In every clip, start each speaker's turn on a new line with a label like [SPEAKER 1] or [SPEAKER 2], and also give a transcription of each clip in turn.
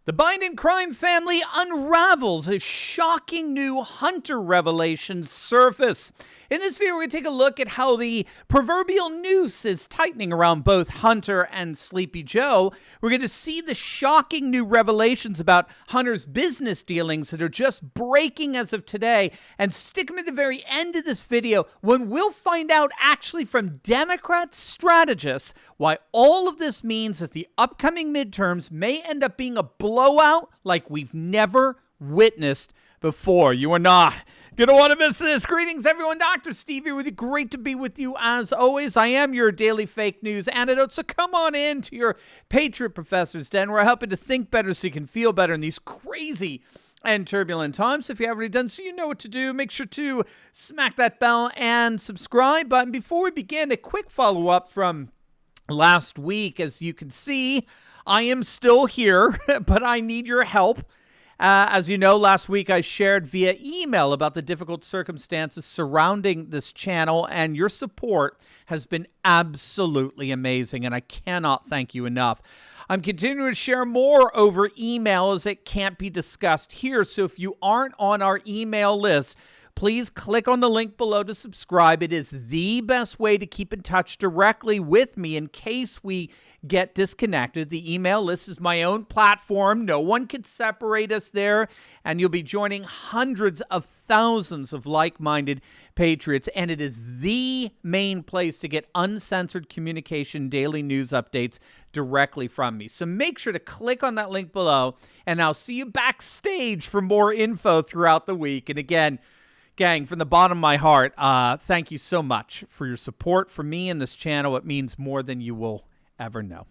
[SPEAKER 1] The Biden Crime Family unravels as shocking new Hunter revelations surface. In this video, we're going to take a look at how the proverbial noose is tightening around both Hunter and Sleepy Joe. We're going to see the shocking new revelations about Hunter's business dealings that are just breaking as of today. And stick them at the very end of this video when we'll find out actually from Democrat strategists why all of this means that the upcoming midterms may end up being a blowout like we've never witnessed before. You are not going to want to miss this. Greetings, everyone. Dr. Steve here with you. Great to be with you as always. I am your daily fake news antidote, so come on in to your Patriot Professor's Den where I help you to think better so you can feel better in these crazy and turbulent times. If you haven't already done so, you know what to do. Make sure to smack that bell and subscribe button. Before we begin, a quick follow-up from last week. As you can see, I am still here, but I need your help. As you know, last week I shared via email about the difficult circumstances surrounding this channel, and your support has been absolutely amazing, and I cannot thank you enough. I'm continuing to share more over email as it can't be discussed here, so if you aren't on our email list, please click on the link below to subscribe. It is the best way to keep in touch directly with me in case we get disconnected. The email list is my own platform. No one can separate us there, and you'll be joining hundreds of thousands of like-minded patriots, and it is the main place to get uncensored communication, daily news updates directly from me. So make sure to click on that link below, and I'll see you backstage for more info throughout the week. And again, gang, from the bottom of my heart, thank you so much for your support for me and this channel. It means more than you will ever know.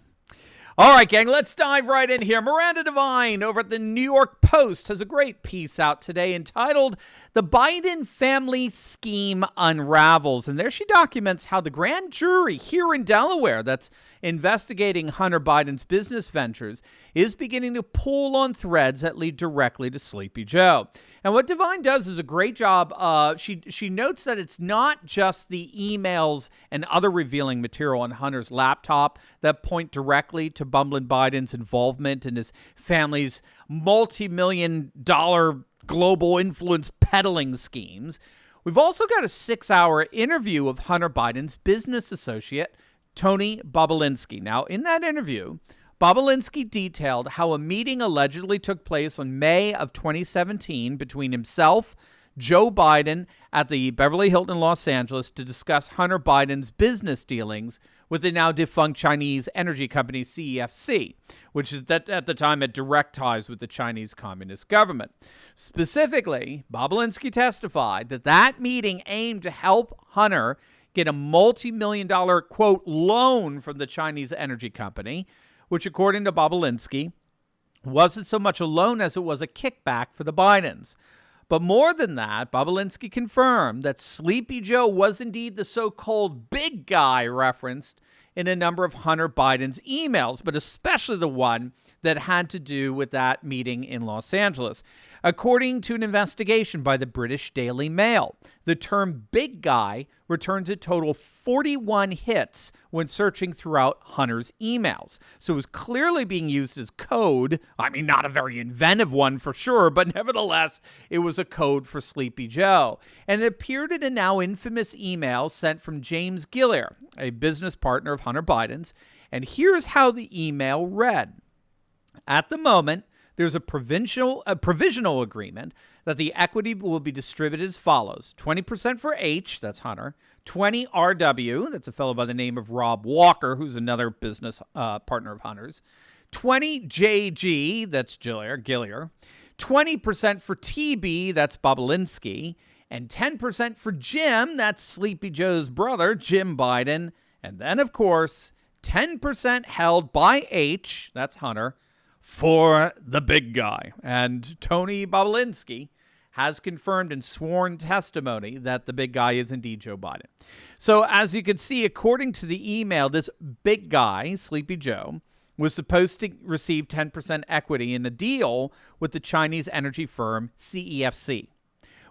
[SPEAKER 1] All right, gang, let's dive right in here. Miranda Devine over at the New York Post has a great piece out today entitled "The Biden Family Scheme Unravels." And there she documents how the grand jury here in Delaware that's investigating Hunter Biden's business ventures is beginning to pull on threads that lead directly to Sleepy Joe. And what Devine does is a great job. She notes that it's not just the emails and other revealing material on Hunter's laptop that point directly to Bumblin' Biden's involvement in his family's multi-million-dollar global influence peddling schemes. We've also got a 6-hour interview of Hunter Biden's business associate, Tony Bobulinski. Now, in that interview, Bobulinski detailed how a meeting allegedly took place on May of 2017 between himself, Joe Biden, at the Beverly Hilton in Los Angeles to discuss Hunter Biden's business dealings with the now defunct Chinese energy company CEFC, which is that at the time had direct ties with the Chinese Communist government. Specifically, Bobulinski testified that that meeting aimed to help Hunter get a multi-million-dollar, quote, loan from the Chinese energy company, which, according to Bobulinski, wasn't so much a loan as it was a kickback for the Bidens. But more than that, Bobulinski confirmed that Sleepy Joe was indeed the so-called big guy referenced in a number of Hunter Biden's emails, but especially the one that had to do with that meeting in Los Angeles. According to an investigation by the British Daily Mail, the term big guy returns a total 41 hits when searching throughout Hunter's emails. So it was clearly being used as code. I mean, not a very inventive one for sure, but nevertheless, it was a code for Sleepy Joe. And it appeared in a now infamous email sent from James Gillier, a business partner of Hunter Biden's. And here's how the email read. At the moment, there's a provisional agreement that the equity will be distributed as follows: 20% for H, that's Hunter, 20 RW, that's a fellow by the name of Rob Walker, who's another business partner of Hunter's, 20 JG, that's Gillier, 20% for TB, that's Bobulinski, and 10% for Jim, that's Sleepy Joe's brother, Jim Biden, and then, of course, 10% held by H, that's Hunter, for the big guy. And Tony Bobulinski has confirmed in sworn testimony that the big guy is indeed Joe Biden. So as you can see, according to the email, this big guy, Sleepy Joe, was supposed to receive 10% equity in a deal with the Chinese energy firm CEFC.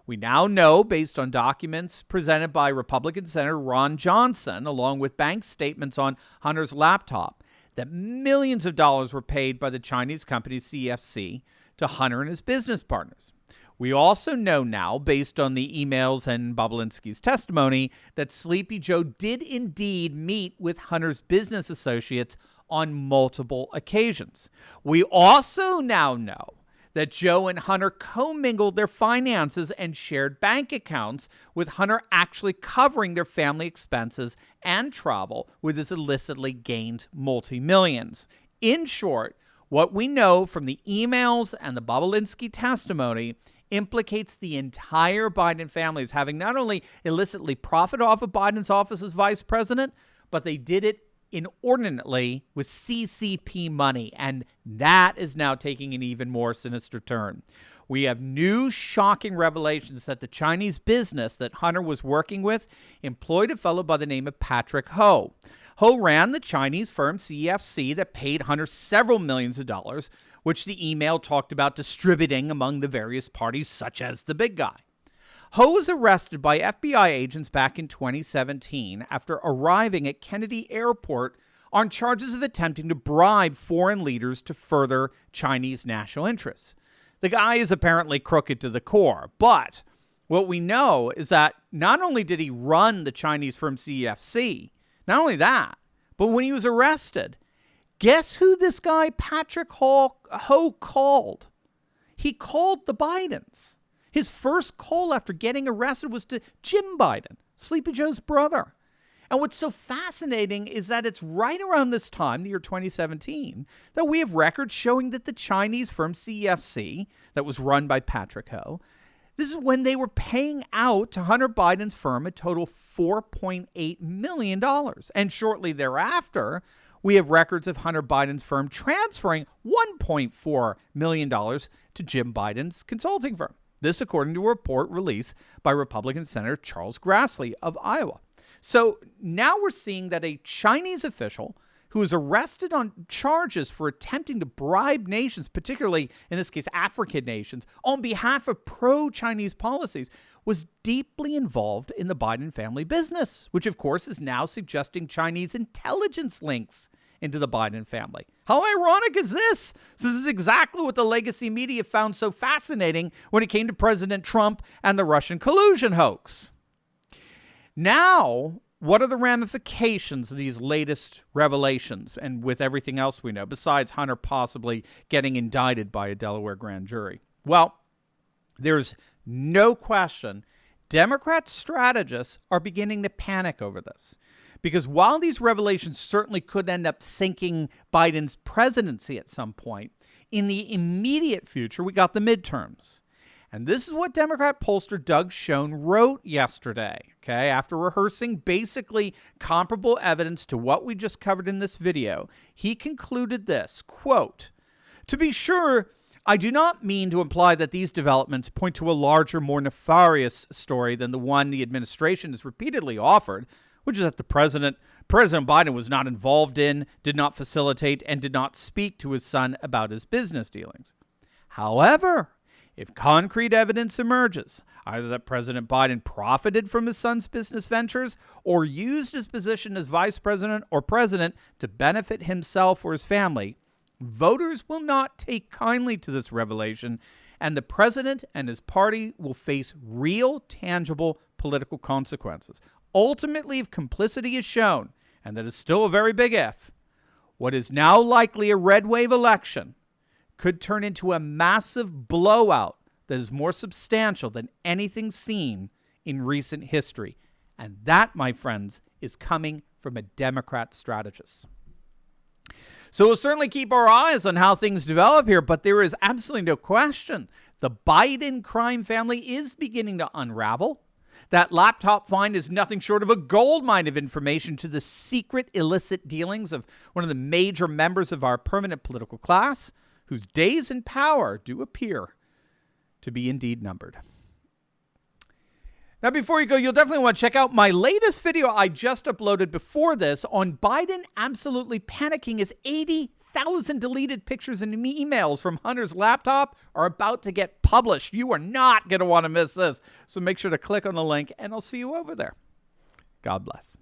[SPEAKER 1] We now know, based on documents presented by Republican Senator Ron Johnson, along with bank statements on Hunter's laptop, that millions of dollars were paid by the Chinese company CFC to Hunter and his business partners. We also know now, based on the emails and Bobulinski's testimony, that Sleepy Joe did indeed meet with Hunter's business associates on multiple occasions. We also now know that Joe and Hunter commingled their finances and shared bank accounts, with Hunter actually covering their family expenses and travel with his illicitly gained multi-millions. In short, what we know from the emails and the Bobulinski testimony implicates the entire Biden family as having not only illicitly profited off of Biden's office as vice president, but they did it inordinately with CCP money, and that is now taking an even more sinister turn. We have new shocking revelations that the Chinese business that Hunter was working with employed a fellow by the name of Patrick Ho. Ho ran the Chinese firm CFC that paid Hunter several millions of dollars, which the email talked about distributing among the various parties, such as the big guy. Ho was arrested by FBI agents back in 2017 after arriving at Kennedy Airport on charges of attempting to bribe foreign leaders to further Chinese national interests. The guy is apparently crooked to the core, but what we know is that not only did he run the Chinese firm CFC, not only that, but when he was arrested, guess who this guy Patrick Ho called? He called the Bidens. His first call after getting arrested was to Jim Biden, Sleepy Joe's brother. And what's so fascinating is that it's right around this time, the year 2017, that we have records showing that the Chinese firm CFC, that was run by Patrick Ho, this is when they were paying out to Hunter Biden's firm a total $4.8 million. And shortly thereafter, we have records of Hunter Biden's firm transferring $1.4 million to Jim Biden's consulting firm. This according to a report released by Republican Senator Charles Grassley of Iowa. So now we're seeing that a Chinese official who is arrested on charges for attempting to bribe nations, particularly in this case African nations, on behalf of pro-Chinese policies, was deeply involved in the Biden family business, which of course is now suggesting Chinese intelligence links into the Biden family. How ironic is this? So this is exactly what the legacy media found so fascinating when it came to President Trump and the Russian collusion hoax. Now, what are the ramifications of these latest revelations and with everything else we know, besides Hunter possibly getting indicted by a Delaware grand jury? Well, there's no question Democrat strategists are beginning to panic over this. Because while these revelations certainly could end up sinking Biden's presidency at some point, in the immediate future, we got the midterms. And this is what Democrat pollster Doug Schoen wrote yesterday, okay? After rehearsing basically comparable evidence to what we just covered in this video, he concluded this, quote, "To be sure, I do not mean to imply that these developments point to a larger, more nefarious story than the one the administration has repeatedly offered, which is that President Biden was not involved in, did not facilitate, and did not speak to his son about his business dealings. However, if concrete evidence emerges, either that President Biden profited from his son's business ventures or used his position as vice president or president to benefit himself or his family, voters will not take kindly to this revelation, and the president and his party will face real, tangible political consequences. Ultimately, if complicity is shown, and that is still a very big if, what is now likely a red wave election could turn into a massive blowout that is more substantial than anything seen in recent history. And that, my friends, is coming from a Democrat strategist." So we'll certainly keep our eyes on how things develop here, but there is absolutely no question the Biden crime family is beginning to unravel. That laptop find is nothing short of a goldmine of information to the secret illicit dealings of one of the major members of our permanent political class, whose days in power do appear to be indeed numbered. Now, before you go, you'll definitely want to check out my latest video I just uploaded before this on Biden absolutely panicking as 80,000 deleted pictures and emails from Hunter's laptop are about to get published. You are not going to want to miss this. So make sure to click on the link, and I'll see you over there. God bless.